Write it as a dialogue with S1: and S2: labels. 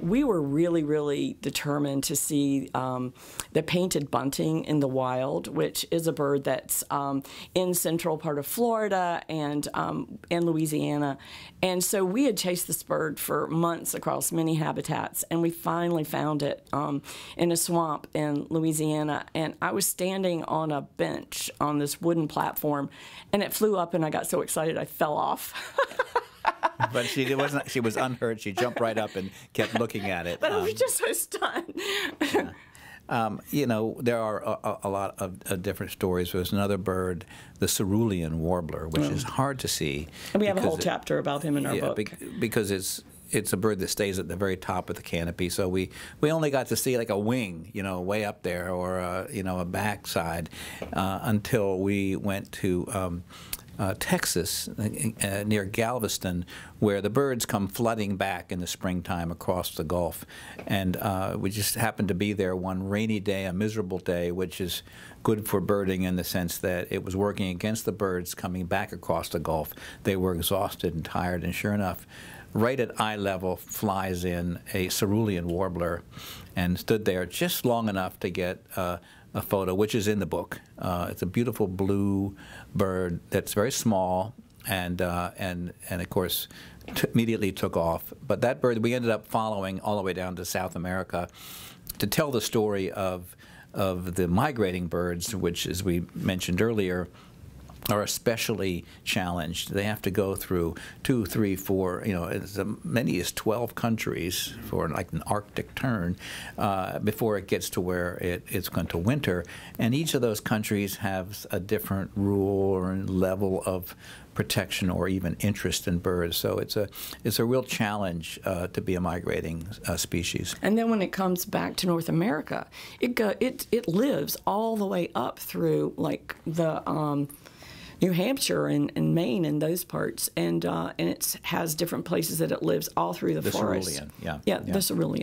S1: we were really, really determined to see the painted bunting in the wild, which is a bird that's in central part of Florida and in Louisiana. And so we had chased this bird for months across many habitats, and we finally found it in a swamp in Louisiana. And I was standing on a bench on this wooden platform, and it flew up, and I got so excited I fell off.
S2: But she wasn't. She was unhurt. She jumped right up and kept looking at it.
S1: But I was just so stunned.
S2: Yeah. You know, there are a lot of different stories. There's another bird, the cerulean warbler, which is hard to see.
S1: And we have a whole chapter about him in our book.
S2: Because it's a bird that stays at the very top of the canopy. So we only got to see like a wing, you know, way up there, or you know, a backside, until we went to Texas, near Galveston, where the birds come flooding back in the springtime across the Gulf. And we just happened to be there one rainy day, a miserable day, which is good for birding in the sense that it was working against the birds coming back across the Gulf. They were exhausted and tired, and sure enough, right at eye level flies in a cerulean warbler and stood there just long enough to get a photo, which is in the book. It's a beautiful blue bird that's very small, and of course immediately took off. But that bird we ended up following all the way down to South America to tell the story of the migrating birds, which, as we mentioned earlier, are especially challenged. They have to go through 2, 3, 4, you know, as many as 12 countries for like an Arctic turn before it gets to where it's going to winter. And each of those countries has a different rule or level of protection or even interest in birds. So it's a real challenge to be a migrating species.
S1: And then when it comes back to North America, it lives all the way up through like the New Hampshire and Maine and those parts, and it has different places that it lives all through the forest.
S2: Cerulean, yeah.
S1: Yeah, the cerulean.